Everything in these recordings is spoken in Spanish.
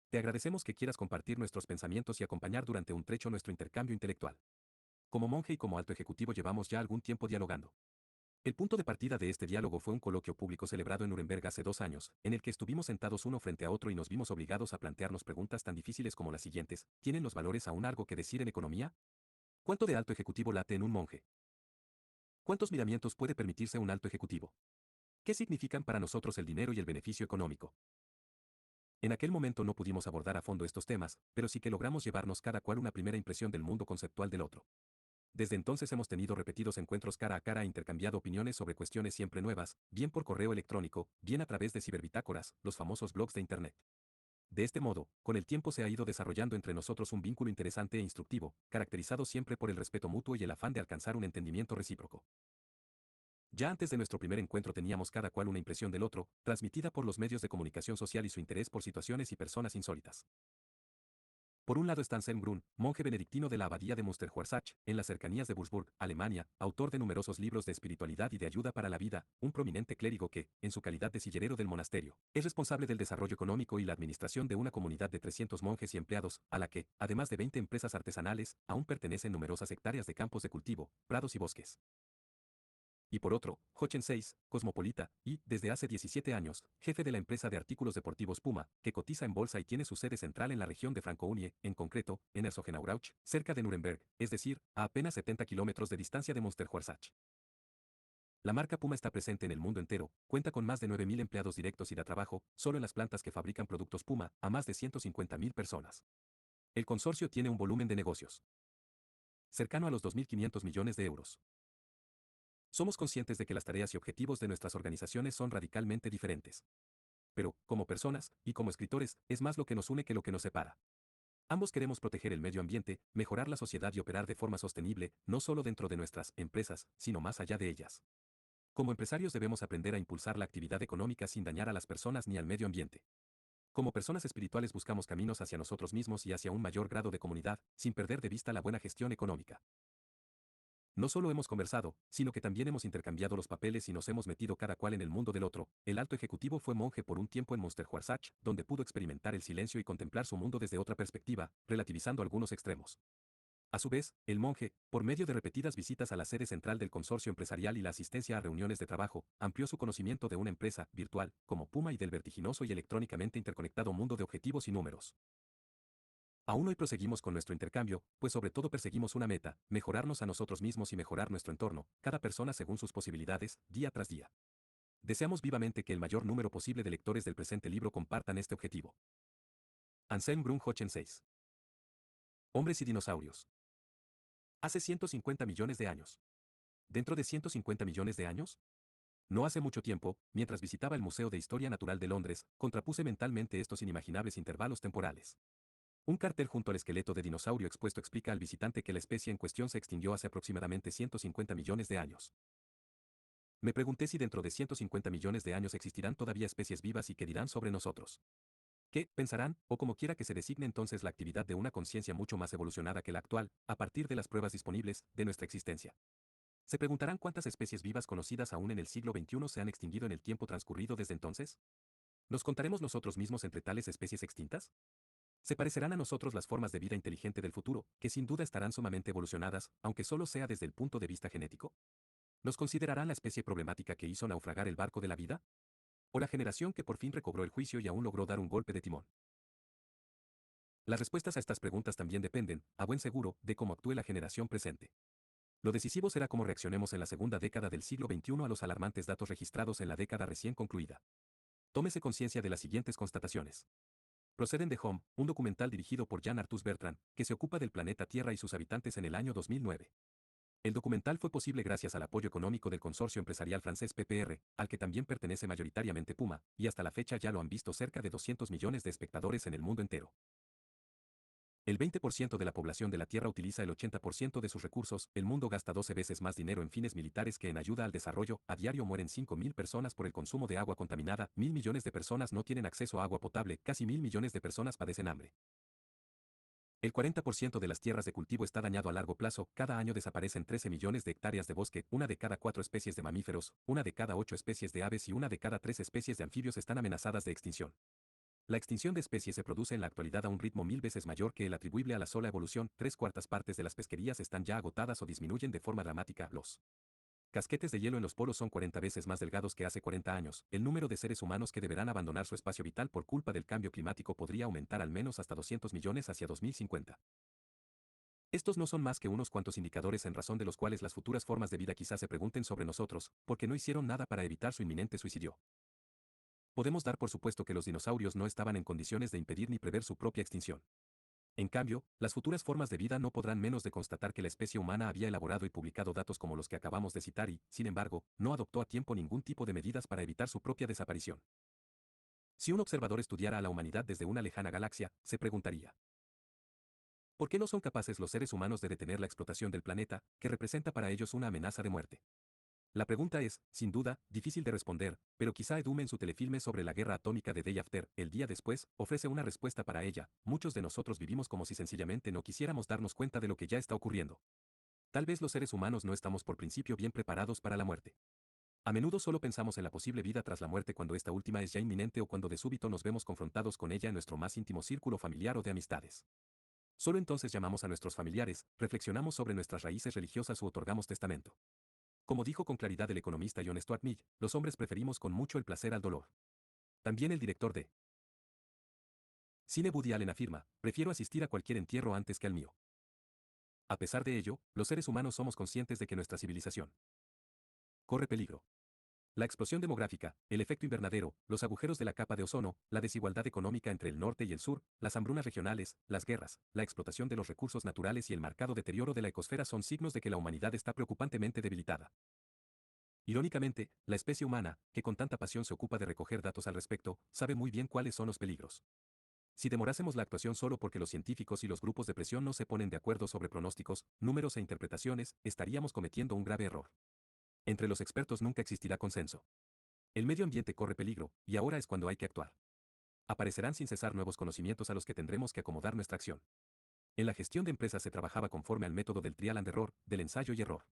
Te agradecemos que quieras compartir nuestros pensamientos y acompañar durante un trecho nuestro intercambio intelectual. Como monje y como alto ejecutivo llevamos ya algún tiempo dialogando. El punto de partida de este diálogo fue un coloquio público celebrado en Nuremberg hace 2 años, en el que estuvimos sentados uno frente a otro y nos vimos obligados a plantearnos preguntas tan difíciles como las siguientes: ¿tienen los valores aún algo que decir en economía? ¿Cuánto de alto ejecutivo late en un monje? ¿Cuántos miramientos puede permitirse un alto ejecutivo? ¿Qué significan para nosotros el dinero y el beneficio económico? En aquel momento no pudimos abordar a fondo estos temas, pero sí que logramos llevarnos cada cual una primera impresión del mundo conceptual del otro. Desde entonces hemos tenido repetidos encuentros cara a cara e intercambiado opiniones sobre cuestiones siempre nuevas, bien por correo electrónico, bien a través de ciberbitácoras, los famosos blogs de Internet. De este modo, con el tiempo se ha ido desarrollando entre nosotros un vínculo interesante e instructivo, caracterizado siempre por el respeto mutuo y el afán de alcanzar un entendimiento recíproco. Ya antes de nuestro primer encuentro teníamos cada cual una impresión del otro, transmitida por los medios de comunicación social y su interés por situaciones y personas insólitas. Por un lado está Anselm Grün, monje benedictino de la abadía de Münsterhuarsach, en las cercanías de Würzburg, Alemania, autor de numerosos libros de espiritualidad y de ayuda para la vida, un prominente clérigo que, en su calidad de sillerero del monasterio, es responsable del desarrollo económico y la administración de una comunidad de 300 monjes y empleados, a la que, además de 20 empresas artesanales, aún pertenecen numerosas hectáreas de campos de cultivo, prados y bosques. Y por otro, Jochen 6, cosmopolita, y, desde hace 17 años, jefe de la empresa de artículos deportivos Puma, que cotiza en bolsa y tiene su sede central en la región de Franconia, en concreto, en Herzogenaurach, cerca de Nuremberg, es decir, a apenas 70 kilómetros de distancia de Münsterhuarsach. La marca Puma está presente en el mundo entero, cuenta con más de 9.000 empleados directos y da trabajo, solo en las plantas que fabrican productos Puma, a más de 150.000 personas. El consorcio tiene un volumen de negocios cercano a los 2.500 millones de euros. Somos conscientes de que las tareas y objetivos de nuestras organizaciones son radicalmente diferentes. Pero, como personas, y como escritores, es más lo que nos une que lo que nos separa. Ambos queremos proteger el medio ambiente, mejorar la sociedad y operar de forma sostenible, no solo dentro de nuestras empresas, sino más allá de ellas. Como empresarios debemos aprender a impulsar la actividad económica sin dañar a las personas ni al medio ambiente. Como personas espirituales buscamos caminos hacia nosotros mismos y hacia un mayor grado de comunidad, sin perder de vista la buena gestión económica. No solo hemos conversado, sino que también hemos intercambiado los papeles y nos hemos metido cada cual en el mundo del otro. El alto ejecutivo fue monje por un tiempo en Münsterhuarsach, donde pudo experimentar el silencio y contemplar su mundo desde otra perspectiva, relativizando algunos extremos. A su vez, el monje, por medio de repetidas visitas a la sede central del consorcio empresarial y la asistencia a reuniones de trabajo, amplió su conocimiento de una empresa virtual, como Puma y del vertiginoso y electrónicamente interconectado mundo de objetivos y números. Aún hoy proseguimos con nuestro intercambio, pues sobre todo perseguimos una meta: mejorarnos a nosotros mismos y mejorar nuestro entorno, cada persona según sus posibilidades, día tras día. Deseamos vivamente que el mayor número posible de lectores del presente libro compartan este objetivo. Anselm Grün-Jochen 6. Hombres y dinosaurios. Hace 150 millones de años. ¿Dentro de 150 millones de años? No hace mucho tiempo, mientras visitaba el Museo de Historia Natural de Londres, contrapuse mentalmente estos inimaginables intervalos temporales. Un cartel junto al esqueleto de dinosaurio expuesto explica al visitante que la especie en cuestión se extinguió hace aproximadamente 150 millones de años. Me pregunté si dentro de 150 millones de años existirán todavía especies vivas y qué dirán sobre nosotros. ¿Qué pensarán, o como quiera que se designe entonces la actividad de una conciencia mucho más evolucionada que la actual, a partir de las pruebas disponibles, de nuestra existencia? ¿Se preguntarán cuántas especies vivas conocidas aún en el siglo XXI se han extinguido en el tiempo transcurrido desde entonces? ¿Nos contaremos nosotros mismos entre tales especies extintas? ¿Se parecerán a nosotros las formas de vida inteligente del futuro, que sin duda estarán sumamente evolucionadas, aunque solo sea desde el punto de vista genético? ¿Nos considerarán la especie problemática que hizo naufragar el barco de la vida? ¿O la generación que por fin recobró el juicio y aún logró dar un golpe de timón? Las respuestas a estas preguntas también dependen, a buen seguro, de cómo actúe la generación presente. Lo decisivo será cómo reaccionemos en la segunda década del siglo XXI a los alarmantes datos registrados en la década recién concluida. Tómese conciencia de las siguientes constataciones. Proceden de Home, un documental dirigido por Jean Arthus Bertrand, que se ocupa del planeta Tierra y sus habitantes en el año 2009. El documental fue posible gracias al apoyo económico del consorcio empresarial francés PPR, al que también pertenece mayoritariamente Puma, y hasta la fecha ya lo han visto cerca de 200 millones de espectadores en el mundo entero. El 20% de la población de la Tierra utiliza el 80% de sus recursos, el mundo gasta 12 veces más dinero en fines militares que en ayuda al desarrollo, a diario mueren 5.000 personas por el consumo de agua contaminada, 1.000 millones de personas no tienen acceso a agua potable, casi 1.000 millones de personas padecen hambre. El 40% de las tierras de cultivo está dañado a largo plazo, cada año desaparecen 13 millones de hectáreas de bosque, una de cada 4 especies de mamíferos, una de cada 8 especies de aves y una de cada 3 especies de anfibios están amenazadas de extinción. La extinción de especies se produce en la actualidad a un ritmo 1000 veces mayor que el atribuible a la sola evolución. 3/4 partes de las pesquerías están ya agotadas o disminuyen de forma dramática. Los casquetes de hielo en los polos son 40 veces más delgados que hace 40 años. El número de seres humanos que deberán abandonar su espacio vital por culpa del cambio climático podría aumentar al menos hasta 200 millones hacia 2050. Estos no son más que unos cuantos indicadores en razón de los cuales las futuras formas de vida quizás se pregunten sobre nosotros, porque no hicieron nada para evitar su inminente suicidio. Podemos dar por supuesto que los dinosaurios no estaban en condiciones de impedir ni prever su propia extinción. En cambio, las futuras formas de vida no podrán menos de constatar que la especie humana había elaborado y publicado datos como los que acabamos de citar y, sin embargo, no adoptó a tiempo ningún tipo de medidas para evitar su propia desaparición. Si un observador estudiara a la humanidad desde una lejana galaxia, se preguntaría: ¿por qué no son capaces los seres humanos de detener la explotación del planeta, que representa para ellos una amenaza de muerte? La pregunta es, sin duda, difícil de responder, pero quizá Edume en su telefilme sobre la guerra atómica de Day After, el día después, ofrece una respuesta para ella. Muchos de nosotros vivimos como si sencillamente no quisiéramos darnos cuenta de lo que ya está ocurriendo. Tal vez los seres humanos no estamos por principio bien preparados para la muerte. A menudo solo pensamos en la posible vida tras la muerte cuando esta última es ya inminente o cuando de súbito nos vemos confrontados con ella en nuestro más íntimo círculo familiar o de amistades. Solo entonces llamamos a nuestros familiares, reflexionamos sobre nuestras raíces religiosas u otorgamos testamento. Como dijo con claridad el economista John Stuart Mill, los hombres preferimos con mucho el placer al dolor. También el director de cine Woody Allen afirma: prefiero asistir a cualquier entierro antes que al mío. A pesar de ello, los seres humanos somos conscientes de que nuestra civilización corre peligro. La explosión demográfica, el efecto invernadero, los agujeros de la capa de ozono, la desigualdad económica entre el norte y el sur, las hambrunas regionales, las guerras, la explotación de los recursos naturales y el marcado deterioro de la ecosfera son signos de que la humanidad está preocupantemente debilitada. Irónicamente, la especie humana, que con tanta pasión se ocupa de recoger datos al respecto, sabe muy bien cuáles son los peligros. Si demorásemos la actuación solo porque los científicos y los grupos de presión no se ponen de acuerdo sobre pronósticos, números e interpretaciones, estaríamos cometiendo un grave error. Entre los expertos nunca existirá consenso. El medio ambiente corre peligro, y ahora es cuando hay que actuar. Aparecerán sin cesar nuevos conocimientos a los que tendremos que acomodar nuestra acción. En la gestión de empresas se trabajaba conforme al método del trial and error, del ensayo y error.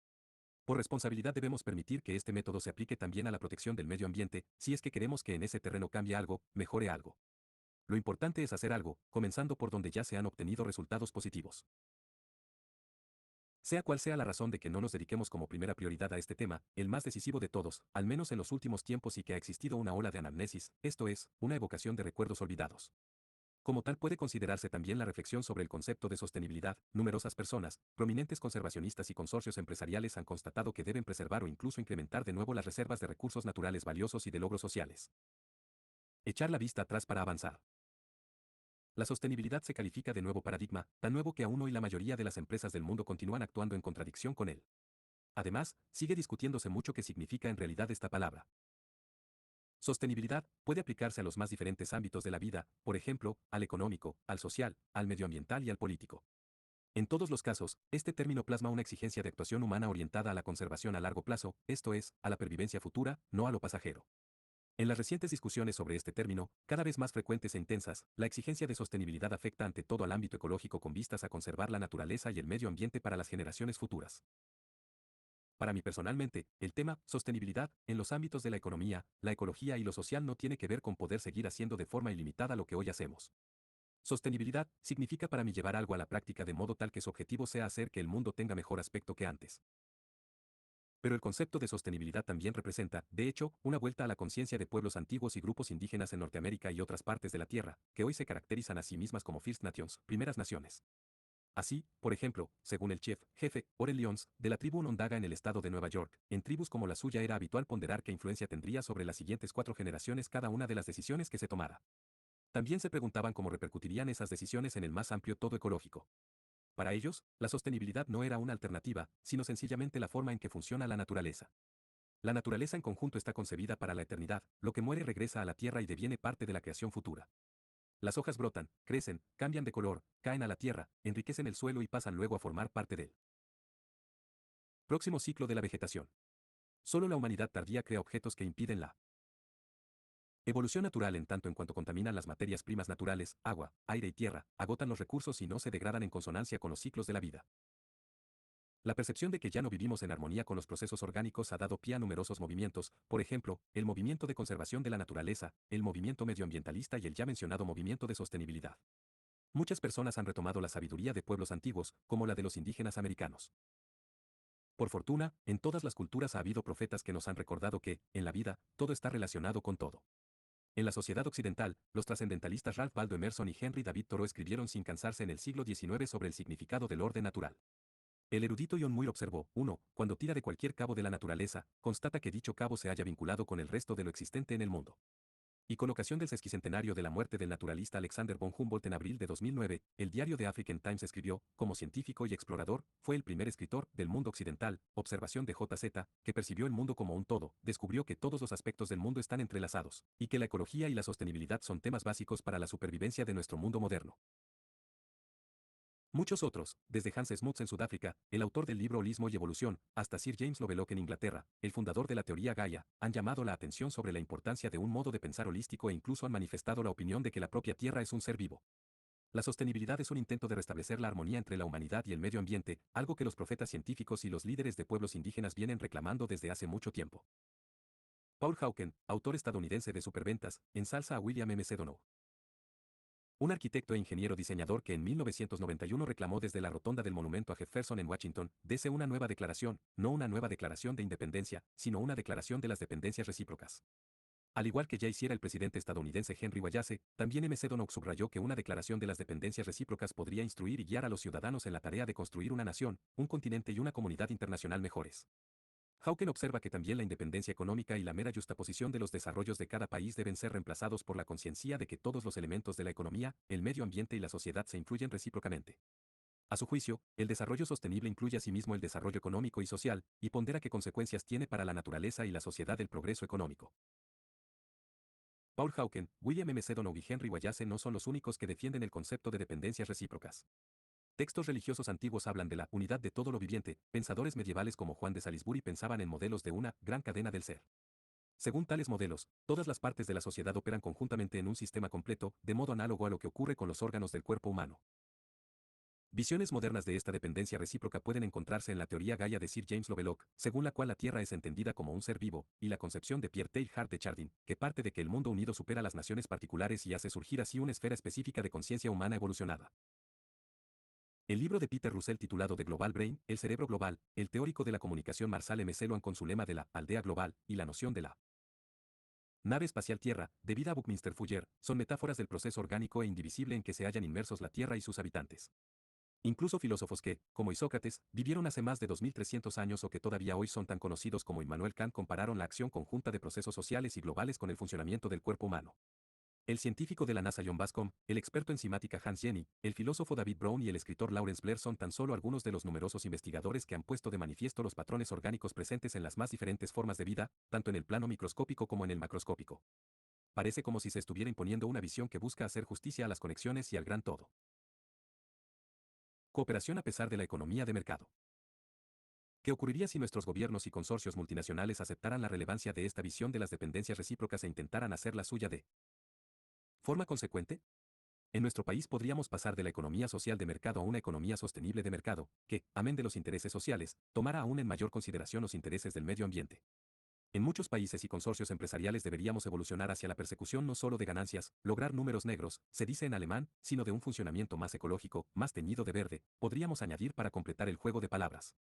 Por responsabilidad debemos permitir que este método se aplique también a la protección del medio ambiente, si es que queremos que en ese terreno cambie algo, mejore algo. Lo importante es hacer algo, comenzando por donde ya se han obtenido resultados positivos. Sea cual sea la razón de que no nos dediquemos como primera prioridad a este tema, el más decisivo de todos, al menos en los últimos tiempos, y que ha existido una ola de anamnesis, esto es, una evocación de recuerdos olvidados. Como tal puede considerarse también la reflexión sobre el concepto de sostenibilidad. Numerosas personas, prominentes conservacionistas y consorcios empresariales han constatado que deben preservar o incluso incrementar de nuevo las reservas de recursos naturales valiosos y de logros sociales. Echar la vista atrás para avanzar. La sostenibilidad se califica de nuevo paradigma, tan nuevo que aún hoy la mayoría de las empresas del mundo continúan actuando en contradicción con él. Además, sigue discutiéndose mucho qué significa en realidad esta palabra. Sostenibilidad puede aplicarse a los más diferentes ámbitos de la vida, por ejemplo, al económico, al social, al medioambiental y al político. En todos los casos, este término plasma una exigencia de actuación humana orientada a la conservación a largo plazo, esto es, a la pervivencia futura, no a lo pasajero. En las recientes discusiones sobre este término, cada vez más frecuentes e intensas, la exigencia de sostenibilidad afecta ante todo al ámbito ecológico con vistas a conservar la naturaleza y el medio ambiente para las generaciones futuras. Para mí personalmente, el tema sostenibilidad en los ámbitos de la economía, la ecología y lo social no tiene que ver con poder seguir haciendo de forma ilimitada lo que hoy hacemos. Sostenibilidad significa para mí llevar algo a la práctica de modo tal que su objetivo sea hacer que el mundo tenga mejor aspecto que antes. Pero el concepto de sostenibilidad también representa, de hecho, una vuelta a la conciencia de pueblos antiguos y grupos indígenas en Norteamérica y otras partes de la Tierra, que hoy se caracterizan a sí mismas como First Nations, primeras naciones. Así, por ejemplo, según el jefe, Orel Lyons, de la tribu Onondaga en el estado de Nueva York, en tribus como la suya era habitual ponderar qué influencia tendría sobre las siguientes 4 generaciones cada una de las decisiones que se tomara. También se preguntaban cómo repercutirían esas decisiones en el más amplio todo ecológico. Para ellos, la sostenibilidad no era una alternativa, sino sencillamente la forma en que funciona la naturaleza. La naturaleza en conjunto está concebida para la eternidad, lo que muere regresa a la tierra y deviene parte de la creación futura. Las hojas brotan, crecen, cambian de color, caen a la tierra, enriquecen el suelo y pasan luego a formar parte de él. Próximo ciclo de la vegetación. Solo la humanidad tardía crea objetos que impiden la evolución natural en tanto en cuanto contaminan las materias primas naturales, agua, aire y tierra, agotan los recursos y no se degradan en consonancia con los ciclos de la vida. La percepción de que ya no vivimos en armonía con los procesos orgánicos ha dado pie a numerosos movimientos, por ejemplo, el movimiento de conservación de la naturaleza, el movimiento medioambientalista y el ya mencionado movimiento de sostenibilidad. Muchas personas han retomado la sabiduría de pueblos antiguos, como la de los indígenas americanos. Por fortuna, en todas las culturas ha habido profetas que nos han recordado que, en la vida, todo está relacionado con todo. En la sociedad occidental, los trascendentalistas Ralph Waldo Emerson y Henry David Thoreau escribieron sin cansarse en el siglo XIX sobre el significado del orden natural. El erudito John Muir observó, 1. Cuando tira de cualquier cabo de la naturaleza, constata que dicho cabo se haya vinculado con el resto de lo existente en el mundo. Y colocación del sesquicentenario de la muerte del naturalista Alexander von Humboldt en abril de 2009, el diario The African Times escribió, como científico y explorador, fue el primer escritor del mundo occidental, observación de JZ, que percibió el mundo como un todo, descubrió que todos los aspectos del mundo están entrelazados, y que la ecología y la sostenibilidad son temas básicos para la supervivencia de nuestro mundo moderno. Muchos otros, desde Hans Smuts en Sudáfrica, el autor del libro Holismo y Evolución, hasta Sir James Lovelock en Inglaterra, el fundador de la teoría Gaia, han llamado la atención sobre la importancia de un modo de pensar holístico e incluso han manifestado la opinión de que la propia Tierra es un ser vivo. La sostenibilidad es un intento de restablecer la armonía entre la humanidad y el medio ambiente, algo que los profetas científicos y los líderes de pueblos indígenas vienen reclamando desde hace mucho tiempo. Paul Hawken, autor estadounidense de Superventas, ensalza a William M. Sedonow. Un arquitecto e ingeniero diseñador que en 1991 reclamó desde la rotonda del monumento a Jefferson en Washington, dese una nueva declaración, no una nueva declaración de independencia, sino una declaración de las dependencias recíprocas. Al igual que ya hiciera el presidente estadounidense Henry Wallace, también M. Sedonow subrayó que una declaración de las dependencias recíprocas podría instruir y guiar a los ciudadanos en la tarea de construir una nación, un continente y una comunidad internacional mejores. Hawken observa que también la independencia económica y la mera justaposición de los desarrollos de cada país deben ser reemplazados por la conciencia de que todos los elementos de la economía, el medio ambiente y la sociedad se influyen recíprocamente. A su juicio, el desarrollo sostenible incluye asimismo el desarrollo económico y social, y pondera qué consecuencias tiene para la naturaleza y la sociedad el progreso económico. Paul Hawken, William M. Sedonow y Henry Wallace no son los únicos que defienden el concepto de dependencias recíprocas. Textos religiosos antiguos hablan de la unidad de todo lo viviente, pensadores medievales como Juan de Salisbury pensaban en modelos de una gran cadena del ser. Según tales modelos, todas las partes de la sociedad operan conjuntamente en un sistema completo, de modo análogo a lo que ocurre con los órganos del cuerpo humano. Visiones modernas de esta dependencia recíproca pueden encontrarse en la teoría Gaia de Sir James Lovelock, según la cual la Tierra es entendida como un ser vivo, y la concepción de Pierre Teilhard de Chardin, que parte de que el mundo unido supera las naciones particulares y hace surgir así una esfera específica de conciencia humana evolucionada. El libro de Peter Russell titulado The Global Brain, El cerebro global, el teórico de la comunicación Marshall M. Celoan con su lema de la aldea global y la noción de la nave espacial Tierra, debida a Buckminster Fuller, son metáforas del proceso orgánico e indivisible en que se hallan inmersos la Tierra y sus habitantes. Incluso filósofos que, como Isócrates, vivieron hace más de 2300 años o que todavía hoy son tan conocidos como Immanuel Kant compararon la acción conjunta de procesos sociales y globales con el funcionamiento del cuerpo humano. El científico de la NASA John Bascom, el experto en simática Hans Jenny, el filósofo David Brown y el escritor Lawrence Blair son tan solo algunos de los numerosos investigadores que han puesto de manifiesto los patrones orgánicos presentes en las más diferentes formas de vida, tanto en el plano microscópico como en el macroscópico. Parece como si se estuviera imponiendo una visión que busca hacer justicia a las conexiones y al gran todo. Cooperación a pesar de la economía de mercado. ¿Qué ocurriría si nuestros gobiernos y consorcios multinacionales aceptaran la relevancia de esta visión de las dependencias recíprocas e intentaran hacer la suya de forma consecuente? En nuestro país podríamos pasar de la economía social de mercado a una economía sostenible de mercado, que, amén de los intereses sociales, tomara aún en mayor consideración los intereses del medio ambiente. En muchos países y consorcios empresariales deberíamos evolucionar hacia la persecución no solo de ganancias, lograr números negros, se dice en alemán, sino de un funcionamiento más ecológico, más teñido de verde, podríamos añadir para completar el juego de palabras.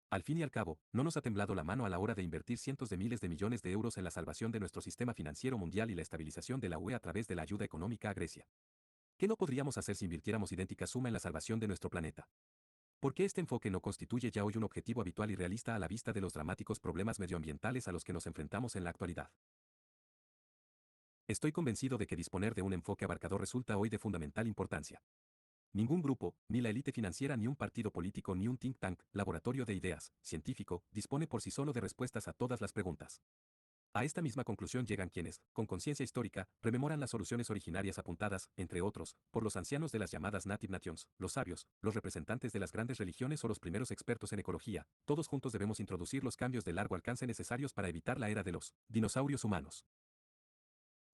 Al fin y al cabo, no nos ha temblado la mano a la hora de invertir cientos de miles de millones de euros en la salvación de nuestro sistema financiero mundial y la estabilización de la UE a través de la ayuda económica a Grecia. ¿Qué no podríamos hacer si invirtiéramos idéntica suma en la salvación de nuestro planeta? ¿Por qué este enfoque no constituye ya hoy un objetivo habitual y realista a la vista de los dramáticos problemas medioambientales a los que nos enfrentamos en la actualidad? Estoy convencido de que disponer de un enfoque abarcador resulta hoy de fundamental importancia. Ningún grupo, ni la élite financiera ni un partido político ni un think tank, laboratorio de ideas, científico, dispone por sí solo de respuestas a todas las preguntas. A esta misma conclusión llegan quienes, con conciencia histórica, rememoran las soluciones originarias apuntadas, entre otros, por los ancianos de las llamadas Native Nations, los sabios, los representantes de las grandes religiones o los primeros expertos en ecología. Todos juntos debemos introducir los cambios de largo alcance necesarios para evitar la era de los dinosaurios humanos.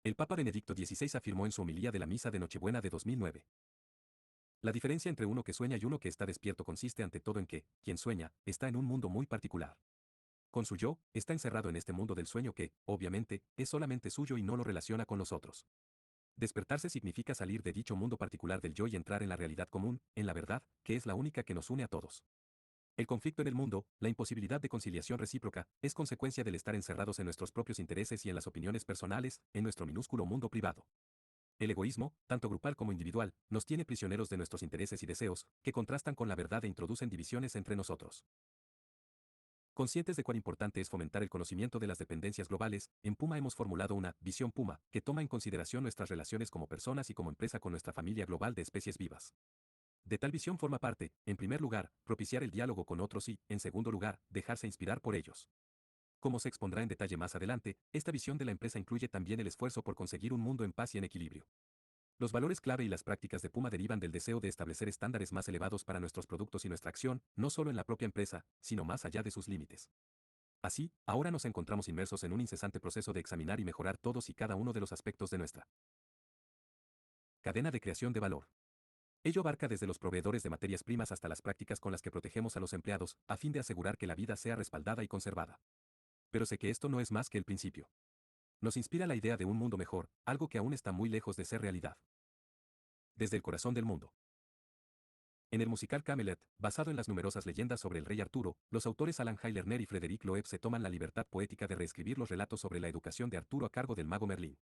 El Papa Benedicto XVI afirmó en su homilía de la Misa de Nochebuena de 2009. La diferencia entre uno que sueña y uno que está despierto consiste ante todo en que, quien sueña, está en un mundo muy particular. Con su yo, está encerrado en este mundo del sueño que, obviamente, es solamente suyo y no lo relaciona con los otros. Despertarse significa salir de dicho mundo particular del yo y entrar en la realidad común, en la verdad, que es la única que nos une a todos. El conflicto en el mundo, la imposibilidad de conciliación recíproca, es consecuencia del estar encerrados en nuestros propios intereses y en las opiniones personales, en nuestro minúsculo mundo privado. El egoísmo, tanto grupal como individual, nos tiene prisioneros de nuestros intereses y deseos, que contrastan con la verdad e introducen divisiones entre nosotros. Conscientes de cuán importante es fomentar el conocimiento de las dependencias globales, en Puma hemos formulado una visión Puma, que toma en consideración nuestras relaciones como personas y como empresa con nuestra familia global de especies vivas. De tal visión forma parte, en primer lugar, propiciar el diálogo con otros y, en segundo lugar, dejarse inspirar por ellos. Como se expondrá en detalle más adelante, esta visión de la empresa incluye también el esfuerzo por conseguir un mundo en paz y en equilibrio. Los valores clave y las prácticas de Puma derivan del deseo de establecer estándares más elevados para nuestros productos y nuestra acción, no solo en la propia empresa, sino más allá de sus límites. Así, ahora nos encontramos inmersos en un incesante proceso de examinar y mejorar todos y cada uno de los aspectos de nuestra cadena de creación de valor. Ello abarca desde los proveedores de materias primas hasta las prácticas con las que protegemos a los empleados, a fin de asegurar que la vida sea respaldada y conservada. Pero sé que esto no es más que el principio. Nos inspira la idea de un mundo mejor, algo que aún está muy lejos de ser realidad. Desde el corazón del mundo. En el musical Camelot, basado en las numerosas leyendas sobre el rey Arturo, los autores Alan Hay Lerner y Frederick Loeb se toman la libertad poética de reescribir los relatos sobre la educación de Arturo a cargo del mago Merlín.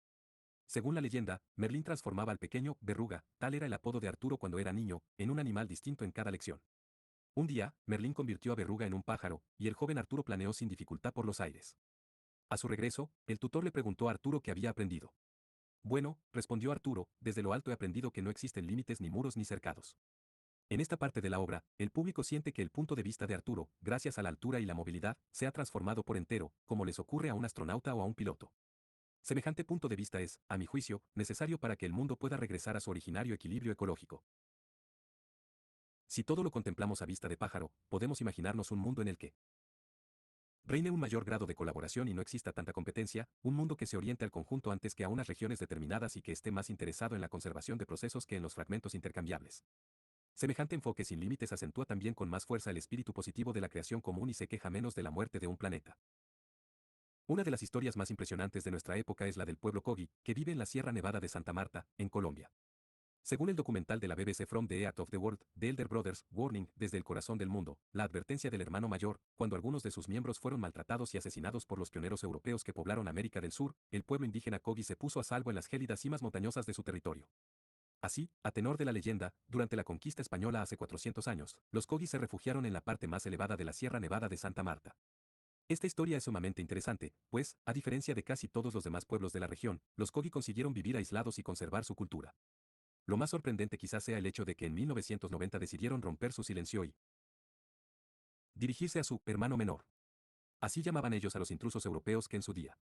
Según la leyenda, Merlín transformaba al pequeño Verruga, tal era el apodo de Arturo cuando era niño, en un animal distinto en cada lección. Un día, Merlín convirtió a Verruga en un pájaro, y el joven Arturo planeó sin dificultad por los aires. A su regreso, el tutor le preguntó a Arturo qué había aprendido. Bueno, respondió Arturo, desde lo alto he aprendido que no existen límites ni muros ni cercados. En esta parte de la obra, el público siente que el punto de vista de Arturo, gracias a la altura y la movilidad, se ha transformado por entero, como les ocurre a un astronauta o a un piloto. Semejante punto de vista es, a mi juicio, necesario para que el mundo pueda regresar a su originario equilibrio ecológico. Si todo lo contemplamos a vista de pájaro, podemos imaginarnos un mundo en el que reine un mayor grado de colaboración y no exista tanta competencia, un mundo que se oriente al conjunto antes que a unas regiones determinadas y que esté más interesado en la conservación de procesos que en los fragmentos intercambiables. Semejante enfoque sin límites acentúa también con más fuerza el espíritu positivo de la creación común y se queja menos de la muerte de un planeta. Una de las historias más impresionantes de nuestra época es la del pueblo Kogi, que vive en la Sierra Nevada de Santa Marta, en Colombia. Según el documental de la BBC From the Edge of the World, The Elder Brothers, Warning, desde el corazón del mundo, la advertencia del hermano mayor, cuando algunos de sus miembros fueron maltratados y asesinados por los pioneros europeos que poblaron América del Sur, el pueblo indígena Kogi se puso a salvo en las gélidas cimas montañosas de su territorio. Así, a tenor de la leyenda, durante la conquista española hace 400 años, los Kogi se refugiaron en la parte más elevada de la Sierra Nevada de Santa Marta. Esta historia es sumamente interesante, pues, a diferencia de casi todos los demás pueblos de la región, los Kogi consiguieron vivir aislados y conservar su cultura. Lo más sorprendente quizás sea el hecho de que en 1990 decidieron romper su silencio y dirigirse a su hermano menor. Así llamaban ellos a los intrusos europeos que en su día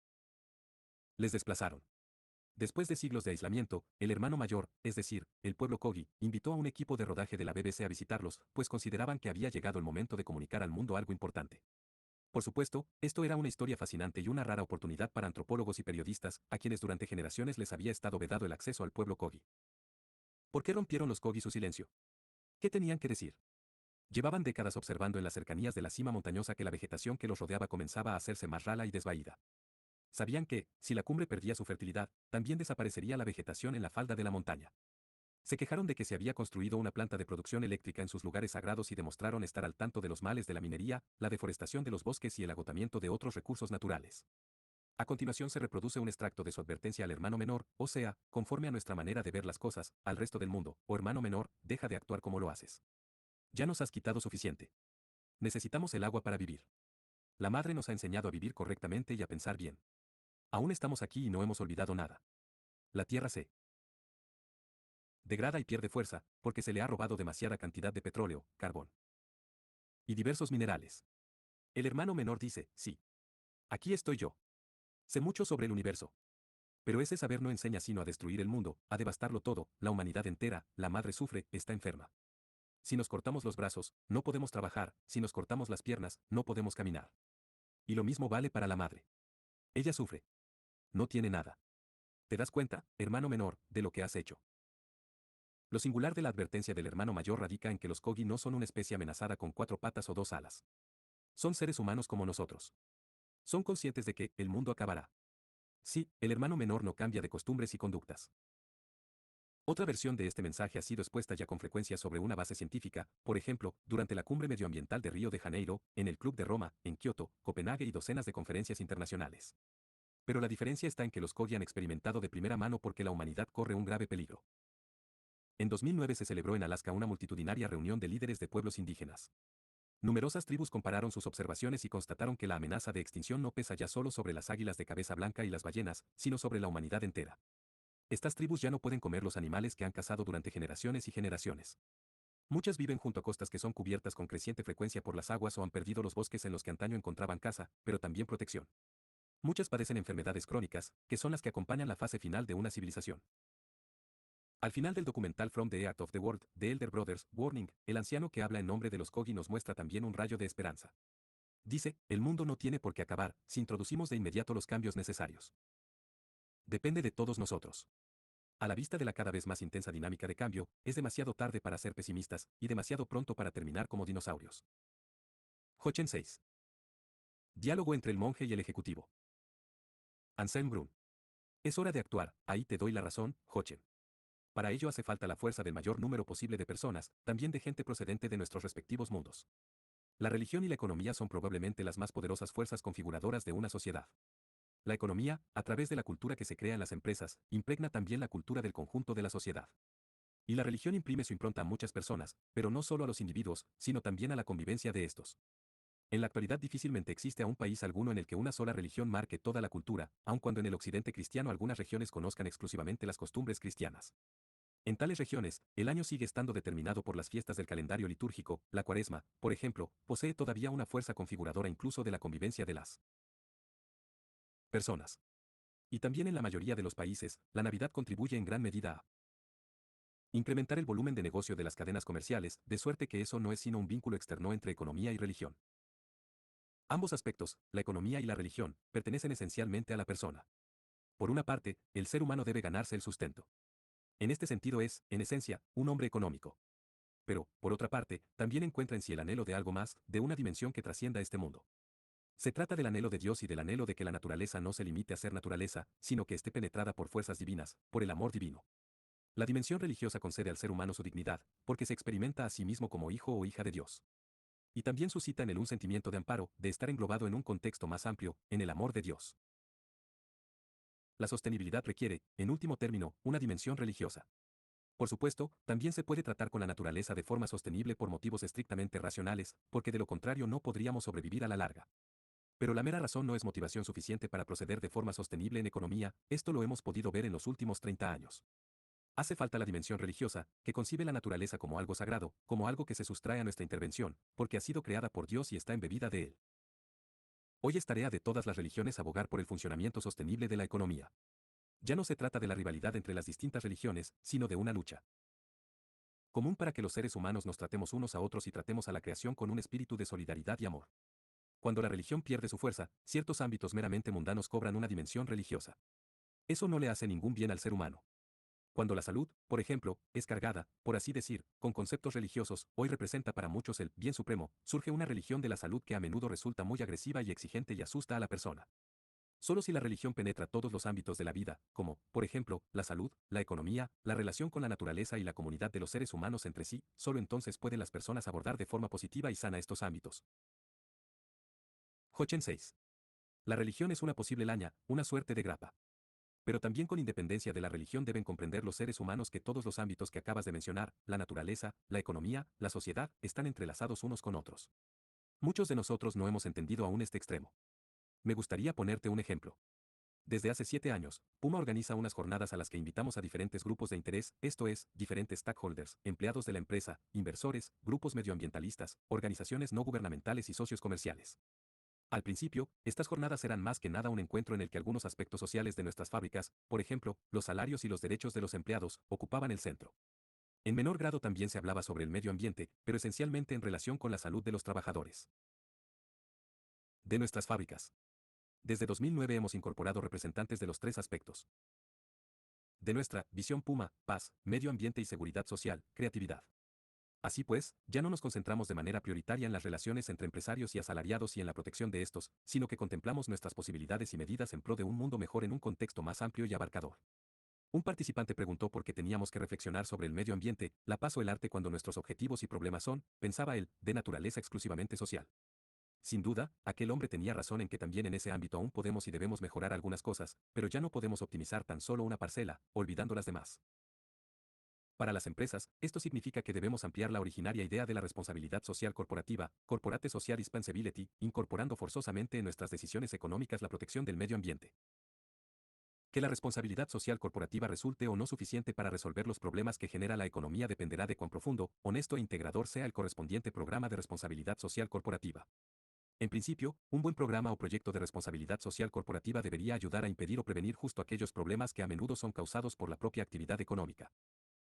les desplazaron. Después de siglos de aislamiento, el hermano mayor, es decir, el pueblo Kogi, invitó a un equipo de rodaje de la BBC a visitarlos, pues consideraban que había llegado el momento de comunicar al mundo algo importante. Por supuesto, esto era una historia fascinante y una rara oportunidad para antropólogos y periodistas, a quienes durante generaciones les había estado vedado el acceso al pueblo Kogi. ¿Por qué rompieron los Kogi su silencio? ¿Qué tenían que decir? Llevaban décadas observando en las cercanías de la cima montañosa que la vegetación que los rodeaba comenzaba a hacerse más rala y desvaída. Sabían que, si la cumbre perdía su fertilidad, también desaparecería la vegetación en la falda de la montaña. Se quejaron de que se había construido una planta de producción eléctrica en sus lugares sagrados y demostraron estar al tanto de los males de la minería, la deforestación de los bosques y el agotamiento de otros recursos naturales. A continuación se reproduce un extracto de su advertencia al hermano menor, o sea, conforme a nuestra manera de ver las cosas, al resto del mundo, o hermano menor, deja de actuar como lo haces. Ya nos has quitado suficiente. Necesitamos el agua para vivir. La madre nos ha enseñado a vivir correctamente y a pensar bien. Aún estamos aquí y no hemos olvidado nada. La tierra se degrada y pierde fuerza, porque se le ha robado demasiada cantidad de petróleo, carbón y diversos minerales. El hermano menor dice, sí. Aquí estoy yo. Sé mucho sobre el universo. Pero ese saber no enseña sino a destruir el mundo, a devastarlo todo, la humanidad entera, la madre sufre, está enferma. Si nos cortamos los brazos, no podemos trabajar, si nos cortamos las piernas, no podemos caminar. Y lo mismo vale para la madre. Ella sufre. No tiene nada. ¿Te das cuenta, hermano menor, de lo que has hecho? Lo singular de la advertencia del hermano mayor radica en que los Kogi no son una especie amenazada con 4 patas o 2 alas. Son seres humanos como nosotros. Son conscientes de que el mundo acabará. Sí, el hermano menor no cambia de costumbres y conductas. Otra versión de este mensaje ha sido expuesta ya con frecuencia sobre una base científica, por ejemplo, durante la Cumbre Medioambiental de Río de Janeiro, en el Club de Roma, en Kioto, Copenhague y docenas de conferencias internacionales. Pero la diferencia está en que los Kogi han experimentado de primera mano porque la humanidad corre un grave peligro. En 2009 se celebró en Alaska una multitudinaria reunión de líderes de pueblos indígenas. Numerosas tribus compararon sus observaciones y constataron que la amenaza de extinción no pesa ya solo sobre las águilas de cabeza blanca y las ballenas, sino sobre la humanidad entera. Estas tribus ya no pueden comer los animales que han cazado durante generaciones y generaciones. Muchas viven junto a costas que son cubiertas con creciente frecuencia por las aguas o han perdido los bosques en los que antaño encontraban caza, pero también protección. Muchas padecen enfermedades crónicas, que son las que acompañan la fase final de una civilización. Al final del documental From the Edge of the World, The Elder Brothers, Warning, el anciano que habla en nombre de los Kogi nos muestra también un rayo de esperanza. Dice, el mundo no tiene por qué acabar, si introducimos de inmediato los cambios necesarios. Depende de todos nosotros. A la vista de la cada vez más intensa dinámica de cambio, es demasiado tarde para ser pesimistas, y demasiado pronto para terminar como dinosaurios. Jochen 6. Diálogo entre el monje y el ejecutivo. Anselm Brun. Es hora de actuar, ahí te doy la razón, Jochen. Para ello hace falta la fuerza del mayor número posible de personas, también de gente procedente de nuestros respectivos mundos. La religión y la economía son probablemente las más poderosas fuerzas configuradoras de una sociedad. La economía, a través de la cultura que se crea en las empresas, impregna también la cultura del conjunto de la sociedad. Y la religión imprime su impronta a muchas personas, pero no solo a los individuos, sino también a la convivencia de estos. En la actualidad difícilmente existe aún país alguno en el que una sola religión marque toda la cultura, aun cuando en el occidente cristiano algunas regiones conozcan exclusivamente las costumbres cristianas. En tales regiones, el año sigue estando determinado por las fiestas del calendario litúrgico, la Cuaresma, por ejemplo, posee todavía una fuerza configuradora incluso de la convivencia de las personas. Y también en la mayoría de los países, la Navidad contribuye en gran medida a incrementar el volumen de negocio de las cadenas comerciales, de suerte que eso no es sino un vínculo externo entre economía y religión. Ambos aspectos, la economía y la religión, pertenecen esencialmente a la persona. Por una parte, el ser humano debe ganarse el sustento. En este sentido es, en esencia, un hombre económico. Pero, por otra parte, también encuentra en sí el anhelo de algo más, de una dimensión que trascienda este mundo. Se trata del anhelo de Dios y del anhelo de que la naturaleza no se limite a ser naturaleza, sino que esté penetrada por fuerzas divinas, por el amor divino. La dimensión religiosa concede al ser humano su dignidad, porque se experimenta a sí mismo como hijo o hija de Dios. Y también suscita en él un sentimiento de amparo, de estar englobado en un contexto más amplio, en el amor de Dios. La sostenibilidad requiere, en último término, una dimensión religiosa. Por supuesto, también se puede tratar con la naturaleza de forma sostenible por motivos estrictamente racionales, porque de lo contrario no podríamos sobrevivir a la larga. Pero la mera razón no es motivación suficiente para proceder de forma sostenible en economía, esto lo hemos podido ver en los últimos 30 años. Hace falta la dimensión religiosa, que concibe la naturaleza como algo sagrado, como algo que se sustrae a nuestra intervención, porque ha sido creada por Dios y está embebida de Él. Hoy es tarea de todas las religiones abogar por el funcionamiento sostenible de la economía. Ya no se trata de la rivalidad entre las distintas religiones, sino de una lucha común para que los seres humanos nos tratemos unos a otros y tratemos a la creación con un espíritu de solidaridad y amor. Cuando la religión pierde su fuerza, ciertos ámbitos meramente mundanos cobran una dimensión religiosa. Eso no le hace ningún bien al ser humano. Cuando la salud, por ejemplo, es cargada, por así decir, con conceptos religiosos, hoy representa para muchos el bien supremo, surge una religión de la salud que a menudo resulta muy agresiva y exigente y asusta a la persona. Solo si la religión penetra todos los ámbitos de la vida, como, por ejemplo, la salud, la economía, la relación con la naturaleza y la comunidad de los seres humanos entre sí, solo entonces pueden las personas abordar de forma positiva y sana estos ámbitos. Jochen 6. La religión es una posible laña, una suerte de grapa. Pero también con independencia de la religión deben comprender los seres humanos que todos los ámbitos que acabas de mencionar, la naturaleza, la economía, la sociedad, están entrelazados unos con otros. Muchos de nosotros no hemos entendido aún este extremo. Me gustaría ponerte un ejemplo. Desde hace 7 años, Puma organiza unas jornadas a las que invitamos a diferentes grupos de interés, esto es, diferentes stakeholders, empleados de la empresa, inversores, grupos medioambientalistas, organizaciones no gubernamentales y socios comerciales. Al principio, estas jornadas eran más que nada un encuentro en el que algunos aspectos sociales de nuestras fábricas, por ejemplo, los salarios y los derechos de los empleados, ocupaban el centro. En menor grado también se hablaba sobre el medio ambiente, pero esencialmente en relación con la salud de los trabajadores. De nuestras fábricas. Desde 2009 hemos incorporado representantes de los tres aspectos. De nuestra visión Puma, paz, medio ambiente y seguridad social, creatividad. Así pues, ya no nos concentramos de manera prioritaria en las relaciones entre empresarios y asalariados y en la protección de estos, sino que contemplamos nuestras posibilidades y medidas en pro de un mundo mejor en un contexto más amplio y abarcador. Un participante preguntó por qué teníamos que reflexionar sobre el medio ambiente, la paz o el arte cuando nuestros objetivos y problemas son, pensaba él, de naturaleza exclusivamente social. Sin duda, aquel hombre tenía razón en que también en ese ámbito aún podemos y debemos mejorar algunas cosas, pero ya no podemos optimizar tan solo una parcela, olvidando las demás. Para las empresas, esto significa que debemos ampliar la originaria idea de la responsabilidad social corporativa, Corporate Social Responsibility, incorporando forzosamente en nuestras decisiones económicas la protección del medio ambiente. Que la responsabilidad social corporativa resulte o no suficiente para resolver los problemas que genera la economía dependerá de cuán profundo, honesto e integrador sea el correspondiente programa de responsabilidad social corporativa. En principio, un buen programa o proyecto de responsabilidad social corporativa debería ayudar a impedir o prevenir justo aquellos problemas que a menudo son causados por la propia actividad económica.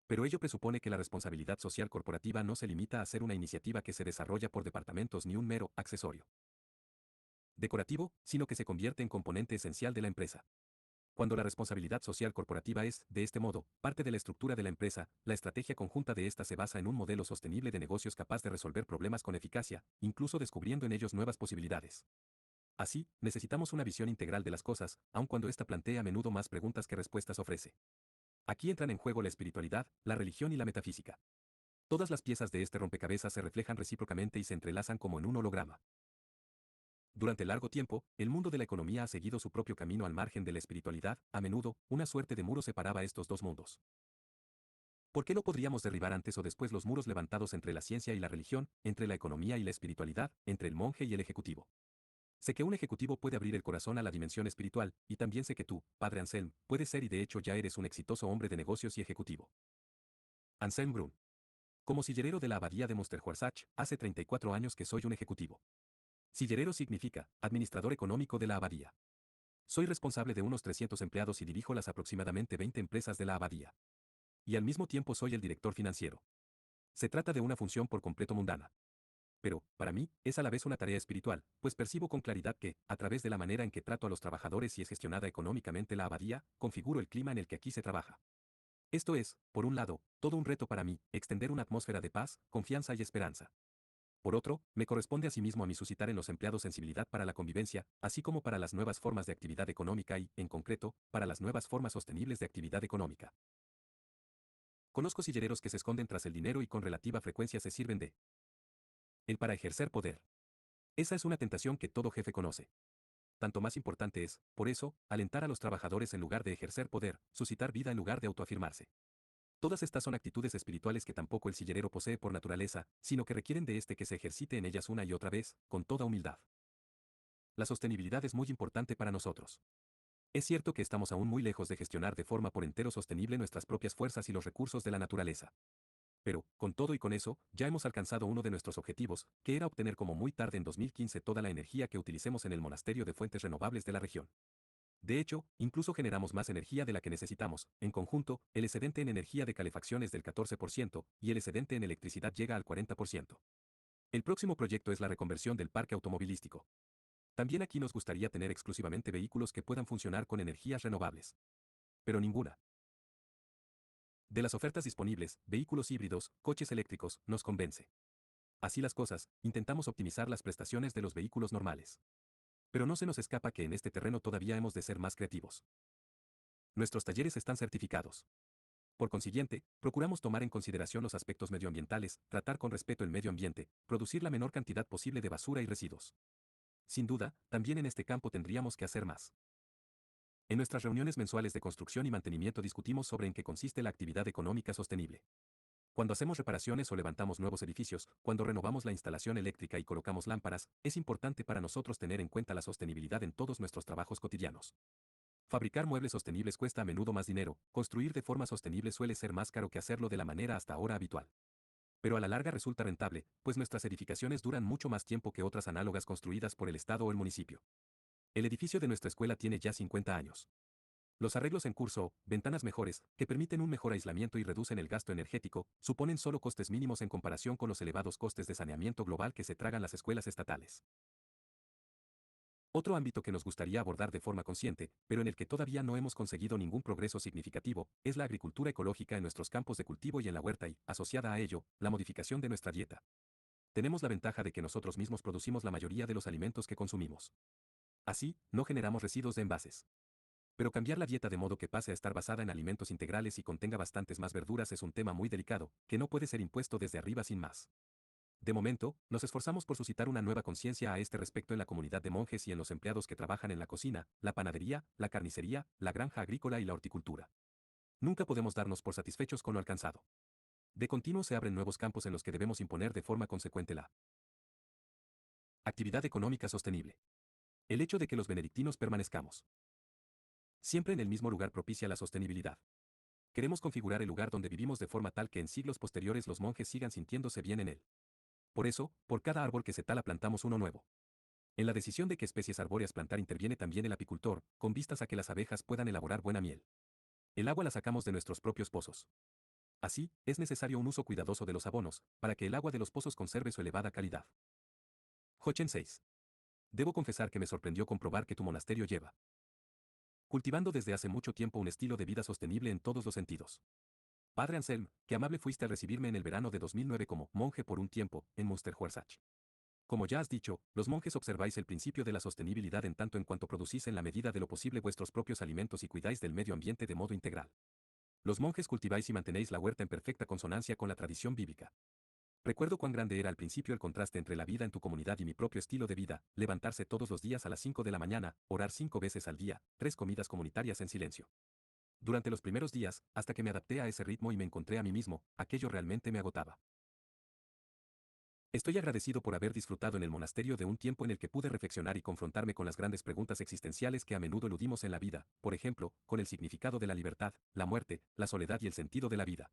Pero ello presupone que la responsabilidad social corporativa no se limita a ser una iniciativa que se desarrolla por departamentos ni un mero accesorio decorativo, sino que se convierte en componente esencial de la empresa. Cuando la responsabilidad social corporativa es, de este modo, parte de la estructura de la empresa, la estrategia conjunta de esta se basa en un modelo sostenible de negocios capaz de resolver problemas con eficacia, incluso descubriendo en ellos nuevas posibilidades. Así, necesitamos una visión integral de las cosas, aun cuando ésta plantea a menudo más preguntas que respuestas ofrece. Aquí entran en juego la espiritualidad, la religión y la metafísica. Todas las piezas de este rompecabezas se reflejan recíprocamente y se entrelazan como en un holograma. Durante largo tiempo, el mundo de la economía ha seguido su propio camino al margen de la espiritualidad, a menudo, una suerte de muro separaba estos dos mundos. ¿Por qué no podríamos derribar antes o después los muros levantados entre la ciencia y la religión, entre la economía y la espiritualidad, entre el monje y el ejecutivo? Sé que un ejecutivo puede abrir el corazón a la dimensión espiritual, y también sé que tú, Padre Anselm, puedes ser y de hecho ya eres un exitoso hombre de negocios y ejecutivo. Anselm Brun. Como sillero de la abadía de Mosterhuarsach, hace 34 años que soy un ejecutivo. Sillero significa, administrador económico de la abadía. Soy responsable de unos 300 empleados y dirijo las aproximadamente 20 empresas de la abadía. Y al mismo tiempo soy el director financiero. Se trata de una función por completo mundana. Pero, para mí, es a la vez una tarea espiritual, pues percibo con claridad que, a través de la manera en que trato a los trabajadores y es gestionada económicamente la abadía, configuro el clima en el que aquí se trabaja. Esto es, por un lado, todo un reto para mí, extender una atmósfera de paz, confianza y esperanza. Por otro, me corresponde asimismo a mí suscitar en los empleados sensibilidad para la convivencia, así como para las nuevas formas de actividad económica y, en concreto, para las nuevas formas sostenibles de actividad económica. Conozco sillereros que se esconden tras el dinero y con relativa frecuencia se sirven de él para ejercer poder. Esa es una tentación que todo jefe conoce. Tanto más importante es, por eso, alentar a los trabajadores en lugar de ejercer poder, suscitar vida en lugar de autoafirmarse. Todas estas son actitudes espirituales que tampoco el sillero posee por naturaleza, sino que requieren de este que se ejercite en ellas una y otra vez, con toda humildad. La sostenibilidad es muy importante para nosotros. Es cierto que estamos aún muy lejos de gestionar de forma por entero sostenible nuestras propias fuerzas y los recursos de la naturaleza. Pero, con todo y con eso, ya hemos alcanzado uno de nuestros objetivos, que era obtener como muy tarde en 2015 toda la energía que utilicemos en el monasterio de fuentes renovables de la región. De hecho, incluso generamos más energía de la que necesitamos. En conjunto, el excedente en energía de calefacción es del 14% y el excedente en electricidad llega al 40%. El próximo proyecto es la reconversión del parque automovilístico. También aquí nos gustaría tener exclusivamente vehículos que puedan funcionar con energías renovables. Pero ninguna de las ofertas disponibles, vehículos híbridos, coches eléctricos, nos convence. Así las cosas, intentamos optimizar las prestaciones de los vehículos normales. Pero no se nos escapa que en este terreno todavía hemos de ser más creativos. Nuestros talleres están certificados. Por consiguiente, procuramos tomar en consideración los aspectos medioambientales, tratar con respeto el medio ambiente, producir la menor cantidad posible de basura y residuos. Sin duda, también en este campo tendríamos que hacer más. En nuestras reuniones mensuales de construcción y mantenimiento discutimos sobre en qué consiste la actividad económica sostenible. Cuando hacemos reparaciones o levantamos nuevos edificios, cuando renovamos la instalación eléctrica y colocamos lámparas, es importante para nosotros tener en cuenta la sostenibilidad en todos nuestros trabajos cotidianos. Fabricar muebles sostenibles cuesta a menudo más dinero, construir de forma sostenible suele ser más caro que hacerlo de la manera hasta ahora habitual. Pero a la larga resulta rentable, pues nuestras edificaciones duran mucho más tiempo que otras análogas construidas por el Estado o el municipio. El edificio de nuestra escuela tiene ya 50 años. Los arreglos en curso, ventanas mejores, que permiten un mejor aislamiento y reducen el gasto energético, suponen solo costes mínimos en comparación con los elevados costes de saneamiento global que se tragan las escuelas estatales. Otro ámbito que nos gustaría abordar de forma consciente, pero en el que todavía no hemos conseguido ningún progreso significativo, es la agricultura ecológica en nuestros campos de cultivo y en la huerta y, asociada a ello, la modificación de nuestra dieta. Tenemos la ventaja de que nosotros mismos producimos la mayoría de los alimentos que consumimos. Así, no generamos residuos de envases. Pero cambiar la dieta de modo que pase a estar basada en alimentos integrales y contenga bastantes más verduras es un tema muy delicado, que no puede ser impuesto desde arriba sin más. De momento, nos esforzamos por suscitar una nueva conciencia a este respecto en la comunidad de monjes y en los empleados que trabajan en la cocina, la panadería, la carnicería, la granja agrícola y la horticultura. Nunca podemos darnos por satisfechos con lo alcanzado. De continuo se abren nuevos campos en los que debemos imponer de forma consecuente la actividad económica sostenible. El hecho de que los benedictinos permanezcamos siempre en el mismo lugar propicia la sostenibilidad. Queremos configurar el lugar donde vivimos de forma tal que en siglos posteriores los monjes sigan sintiéndose bien en él. Por eso, por cada árbol que se tala plantamos uno nuevo. En la decisión de qué especies arbóreas plantar interviene también el apicultor, con vistas a que las abejas puedan elaborar buena miel. El agua la sacamos de nuestros propios pozos. Así, es necesario un uso cuidadoso de los abonos, para que el agua de los pozos conserve su elevada calidad. Jochen 6. Debo confesar que me sorprendió comprobar que tu monasterio lleva cultivando desde hace mucho tiempo un estilo de vida sostenible en todos los sentidos. Padre Anselm, qué amable fuiste al recibirme en el verano de 2009 como monje por un tiempo, en Münsterhuersach. Como ya has dicho, los monjes observáis el principio de la sostenibilidad en tanto en cuanto producís en la medida de lo posible vuestros propios alimentos y cuidáis del medio ambiente de modo integral. Los monjes cultiváis y mantenéis la huerta en perfecta consonancia con la tradición bíblica. Recuerdo cuán grande era al principio el contraste entre la vida en tu comunidad y mi propio estilo de vida, levantarse todos los días a las 5 de la mañana, orar 5 veces al día, 3 comidas comunitarias en silencio. Durante los primeros días, hasta que me adapté a ese ritmo y me encontré a mí mismo, aquello realmente me agotaba. Estoy agradecido por haber disfrutado en el monasterio de un tiempo en el que pude reflexionar y confrontarme con las grandes preguntas existenciales que a menudo eludimos en la vida, por ejemplo, con el significado de la libertad, la muerte, la soledad y el sentido de la vida.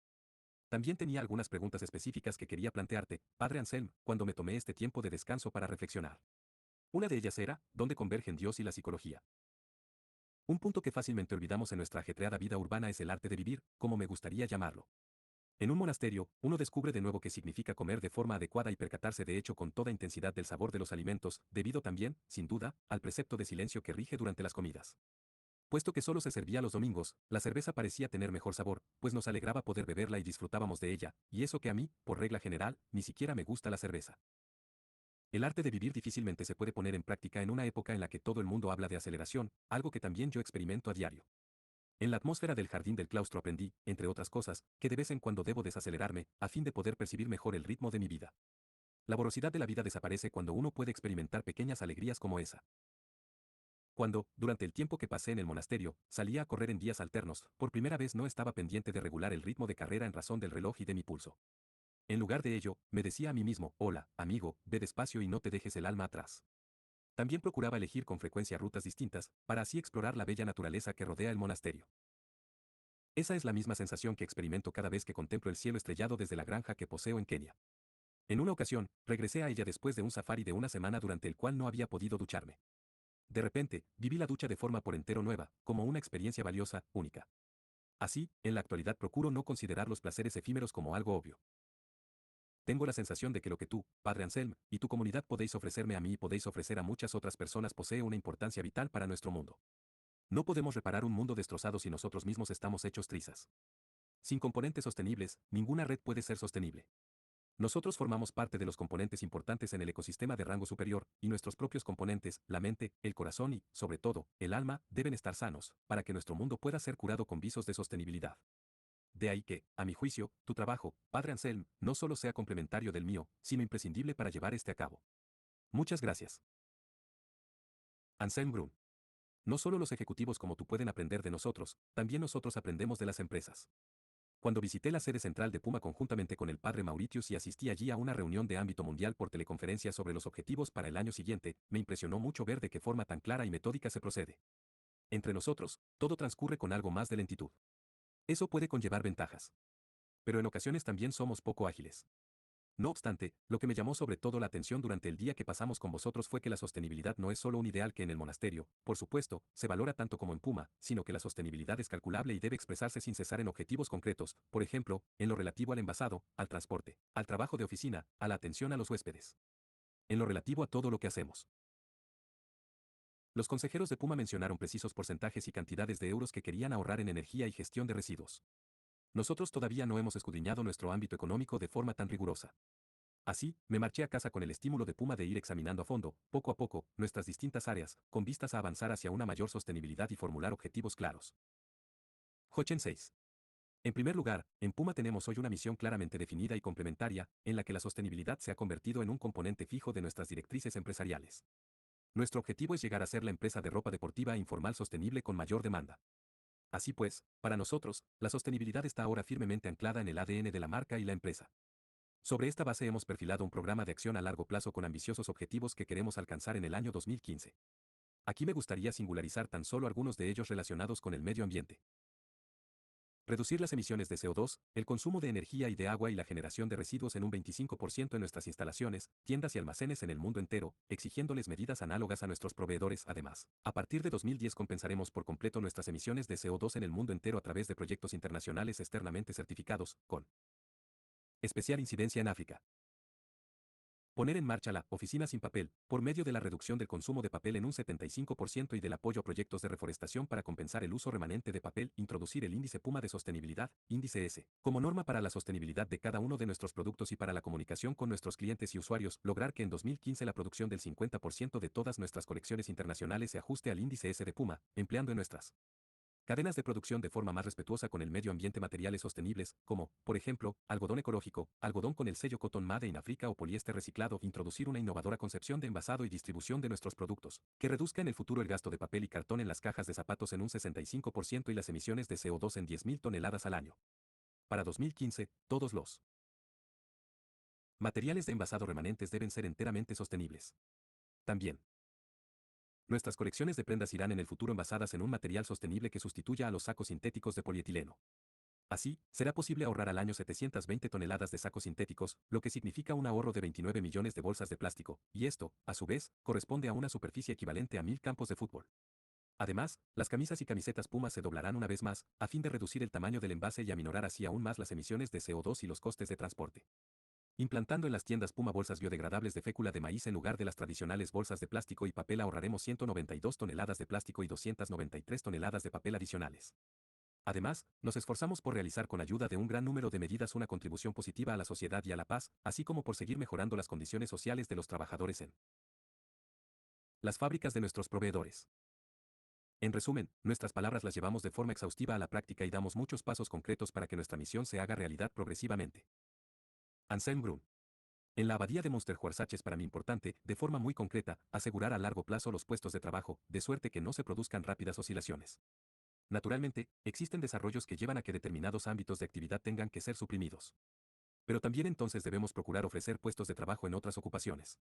También tenía algunas preguntas específicas que quería plantearte, Padre Anselm, cuando me tomé este tiempo de descanso para reflexionar. Una de ellas era, ¿dónde convergen Dios y la psicología? Un punto que fácilmente olvidamos en nuestra ajetreada vida urbana es el arte de vivir, como me gustaría llamarlo. En un monasterio, uno descubre de nuevo qué significa comer de forma adecuada y percatarse de hecho con toda intensidad del sabor de los alimentos, debido también, sin duda, al precepto de silencio que rige durante las comidas. Puesto que solo se servía los domingos, la cerveza parecía tener mejor sabor, pues nos alegraba poder beberla y disfrutábamos de ella, y eso que a mí, por regla general, ni siquiera me gusta la cerveza. El arte de vivir difícilmente se puede poner en práctica en una época en la que todo el mundo habla de aceleración, algo que también yo experimento a diario. En la atmósfera del jardín del claustro aprendí, entre otras cosas, que de vez en cuando debo desacelerarme, a fin de poder percibir mejor el ritmo de mi vida. La voracidad de la vida desaparece cuando uno puede experimentar pequeñas alegrías como esa. Cuando, durante el tiempo que pasé en el monasterio, salía a correr en días alternos, por primera vez no estaba pendiente de regular el ritmo de carrera en razón del reloj y de mi pulso. En lugar de ello, me decía a mí mismo, hola, amigo, ve despacio y no te dejes el alma atrás. También procuraba elegir con frecuencia rutas distintas, para así explorar la bella naturaleza que rodea el monasterio. Esa es la misma sensación que experimento cada vez que contemplo el cielo estrellado desde la granja que poseo en Kenia. En una ocasión, regresé a ella después de un safari de una semana durante el cual no había podido ducharme. De repente, viví la ducha de forma por entero nueva, como una experiencia valiosa, única. Así, en la actualidad procuro no considerar los placeres efímeros como algo obvio. Tengo la sensación de que lo que tú, Padre Anselm, y tu comunidad podéis ofrecerme a mí y podéis ofrecer a muchas otras personas posee una importancia vital para nuestro mundo. No podemos reparar un mundo destrozado si nosotros mismos estamos hechos trizas. Sin componentes sostenibles, ninguna red puede ser sostenible. Nosotros formamos parte de los componentes importantes en el ecosistema de rango superior, y nuestros propios componentes, la mente, el corazón y, sobre todo, el alma, deben estar sanos, para que nuestro mundo pueda ser curado con visos de sostenibilidad. De ahí que, a mi juicio, tu trabajo, Padre Anselm, no solo sea complementario del mío, sino imprescindible para llevar este a cabo. Muchas gracias. Anselm Brun. No solo los ejecutivos como tú pueden aprender de nosotros, también nosotros aprendemos de las empresas. Cuando visité la sede central de Puma conjuntamente con el padre Mauritius y asistí allí a una reunión de ámbito mundial por teleconferencia sobre los objetivos para el año siguiente, me impresionó mucho ver de qué forma tan clara y metódica se procede. Entre nosotros, todo transcurre con algo más de lentitud. Eso puede conllevar ventajas. Pero en ocasiones también somos poco ágiles. No obstante, lo que me llamó sobre todo la atención durante el día que pasamos con vosotros fue que la sostenibilidad no es solo un ideal que en el monasterio, por supuesto, se valora tanto como en Puma, sino que la sostenibilidad es calculable y debe expresarse sin cesar en objetivos concretos, por ejemplo, en lo relativo al envasado, al transporte, al trabajo de oficina, a la atención a los huéspedes. En lo relativo a todo lo que hacemos. Los consejeros de Puma mencionaron precisos porcentajes y cantidades de euros que querían ahorrar en energía y gestión de residuos. Nosotros todavía no hemos escudriñado nuestro ámbito económico de forma tan rigurosa. Así, me marché a casa con el estímulo de Puma de ir examinando a fondo, poco a poco, nuestras distintas áreas, con vistas a avanzar hacia una mayor sostenibilidad y formular objetivos claros. Hochen 6. En primer lugar, en Puma tenemos hoy una misión claramente definida y complementaria, en la que la sostenibilidad se ha convertido en un componente fijo de nuestras directrices empresariales. Nuestro objetivo es llegar a ser la empresa de ropa deportiva e informal sostenible con mayor demanda. Así pues, para nosotros, la sostenibilidad está ahora firmemente anclada en el ADN de la marca y la empresa. Sobre esta base hemos perfilado un programa de acción a largo plazo con ambiciosos objetivos que queremos alcanzar en el año 2015. Aquí me gustaría singularizar tan solo algunos de ellos relacionados con el medio ambiente. Reducir las emisiones de CO2, el consumo de energía y de agua y la generación de residuos en un 25% en nuestras instalaciones, tiendas y almacenes en el mundo entero, exigiéndoles medidas análogas a nuestros proveedores. Además, a partir de 2010 compensaremos por completo nuestras emisiones de CO2 en el mundo entero a través de proyectos internacionales externamente certificados, con especial incidencia en África. Poner en marcha la Oficina sin papel, por medio de la reducción del consumo de papel en un 75% y del apoyo a proyectos de reforestación para compensar el uso remanente de papel, introducir el índice Puma de sostenibilidad, índice S, como norma para la sostenibilidad de cada uno de nuestros productos y para la comunicación con nuestros clientes y usuarios, lograr que en 2015 la producción del 50% de todas nuestras colecciones internacionales se ajuste al índice S de Puma, empleando en nuestras cadenas de producción de forma más respetuosa con el medio ambiente materiales sostenibles, como, por ejemplo, algodón ecológico, algodón con el sello Cotton Made in Africa o poliéster reciclado, introducir una innovadora concepción de envasado y distribución de nuestros productos, que reduzca en el futuro el gasto de papel y cartón en las cajas de zapatos en un 65% y las emisiones de CO2 en 10.000 toneladas al año. Para 2015, todos los materiales de envasado remanentes deben ser enteramente sostenibles. También, nuestras colecciones de prendas irán en el futuro envasadas en un material sostenible que sustituya a los sacos sintéticos de polietileno. Así, será posible ahorrar al año 720 toneladas de sacos sintéticos, lo que significa un ahorro de 29 millones de bolsas de plástico, y esto, a su vez, corresponde a una superficie equivalente a 1.000 campos de fútbol. Además, las camisas y camisetas Puma se doblarán una vez más, a fin de reducir el tamaño del envase y aminorar así aún más las emisiones de CO2 y los costes de transporte. Implantando en las tiendas Puma bolsas biodegradables de fécula de maíz en lugar de las tradicionales bolsas de plástico y papel ahorraremos 192 toneladas de plástico y 293 toneladas de papel adicionales. Además, nos esforzamos por realizar con ayuda de un gran número de medidas una contribución positiva a la sociedad y a la paz, así como por seguir mejorando las condiciones sociales de los trabajadores en las fábricas de nuestros proveedores. En resumen, nuestras palabras las llevamos de forma exhaustiva a la práctica y damos muchos pasos concretos para que nuestra misión se haga realidad progresivamente. Anselm Brun. En la abadía de Monsterhuarzache es para mí importante, de forma muy concreta, asegurar a largo plazo los puestos de trabajo, de suerte que no se produzcan rápidas oscilaciones. Naturalmente, existen desarrollos que llevan a que determinados ámbitos de actividad tengan que ser suprimidos. Pero también entonces debemos procurar ofrecer puestos de trabajo en otras ocupaciones.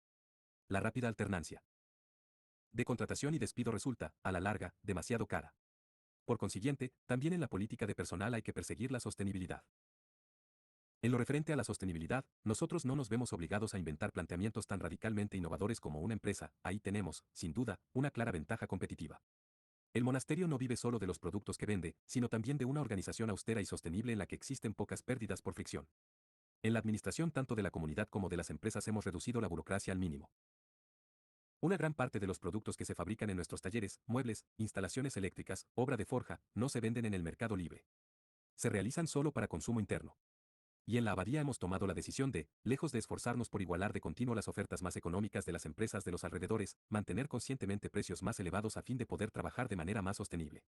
La rápida alternancia de contratación y despido resulta, a la larga, demasiado cara. Por consiguiente, también en la política de personal hay que perseguir la sostenibilidad. En lo referente a la sostenibilidad, nosotros no nos vemos obligados a inventar planteamientos tan radicalmente innovadores como una empresa, ahí tenemos, sin duda, una clara ventaja competitiva. El monasterio no vive solo de los productos que vende, sino también de una organización austera y sostenible en la que existen pocas pérdidas por fricción. En la administración tanto de la comunidad como de las empresas hemos reducido la burocracia al mínimo. Una gran parte de los productos que se fabrican en nuestros talleres, muebles, instalaciones eléctricas, obra de forja, no se venden en el mercado libre. Se realizan solo para consumo interno. Y en la abadía hemos tomado la decisión de, lejos de esforzarnos por igualar de continuo las ofertas más económicas de las empresas de los alrededores, mantener conscientemente precios más elevados a fin de poder trabajar de manera más sostenible.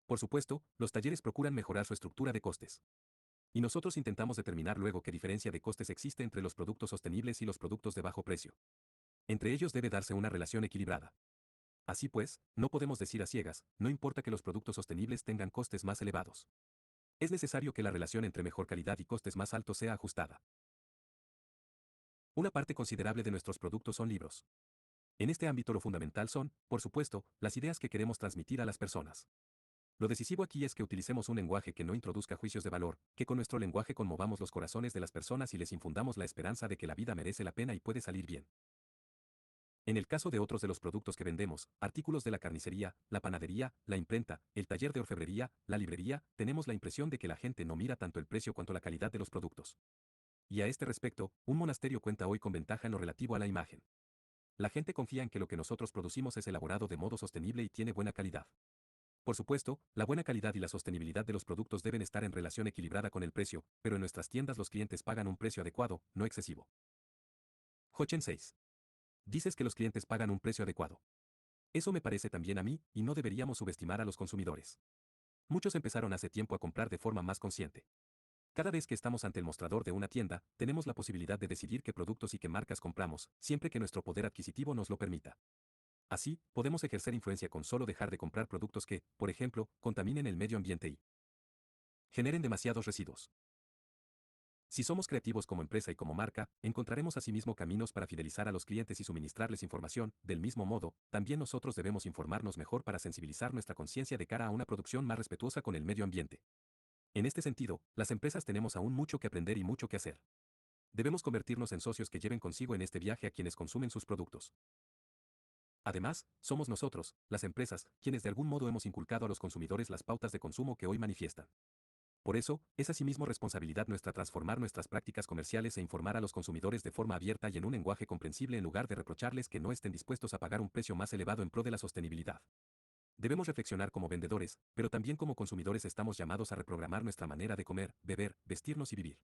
Por supuesto, los talleres procuran mejorar su estructura de costes. Y nosotros intentamos determinar luego qué diferencia de costes existe entre los productos sostenibles y los productos de bajo precio. Entre ellos debe darse una relación equilibrada. Así pues, no podemos decir a ciegas, no importa que los productos sostenibles tengan costes más elevados. Es necesario que la relación entre mejor calidad y costes más altos sea ajustada. Una parte considerable de nuestros productos son libros. En este ámbito lo fundamental son, por supuesto, las ideas que queremos transmitir a las personas. Lo decisivo aquí es que utilicemos un lenguaje que no introduzca juicios de valor, que con nuestro lenguaje conmovamos los corazones de las personas y les infundamos la esperanza de que la vida merece la pena y puede salir bien. En el caso de otros de los productos que vendemos, artículos de la carnicería, la panadería, la imprenta, el taller de orfebrería, la librería, tenemos la impresión de que la gente no mira tanto el precio cuanto la calidad de los productos. Y a este respecto, un monasterio cuenta hoy con ventaja en lo relativo a la imagen. La gente confía en que lo que nosotros producimos es elaborado de modo sostenible y tiene buena calidad. Por supuesto, la buena calidad y la sostenibilidad de los productos deben estar en relación equilibrada con el precio, pero en nuestras tiendas los clientes pagan un precio adecuado, no excesivo. Hochen 6. Dices que los clientes pagan un precio adecuado. Eso me parece también a mí, y no deberíamos subestimar a los consumidores. Muchos empezaron hace tiempo a comprar de forma más consciente. Cada vez que estamos ante el mostrador de una tienda, tenemos la posibilidad de decidir qué productos y qué marcas compramos, siempre que nuestro poder adquisitivo nos lo permita. Así, podemos ejercer influencia con solo dejar de comprar productos que, por ejemplo, contaminen el medio ambiente y generen demasiados residuos. Si somos creativos como empresa y como marca, encontraremos asimismo caminos para fidelizar a los clientes y suministrarles información. Del mismo modo, también nosotros debemos informarnos mejor para sensibilizar nuestra conciencia de cara a una producción más respetuosa con el medio ambiente. En este sentido, las empresas tenemos aún mucho que aprender y mucho que hacer. Debemos convertirnos en socios que lleven consigo en este viaje a quienes consumen sus productos. Además, somos nosotros, las empresas, quienes de algún modo hemos inculcado a los consumidores las pautas de consumo que hoy manifiestan. Por eso, es asimismo responsabilidad nuestra transformar nuestras prácticas comerciales e informar a los consumidores de forma abierta y en un lenguaje comprensible en lugar de reprocharles que no estén dispuestos a pagar un precio más elevado en pro de la sostenibilidad. Debemos reflexionar como vendedores, pero también como consumidores estamos llamados a reprogramar nuestra manera de comer, beber, vestirnos y vivir.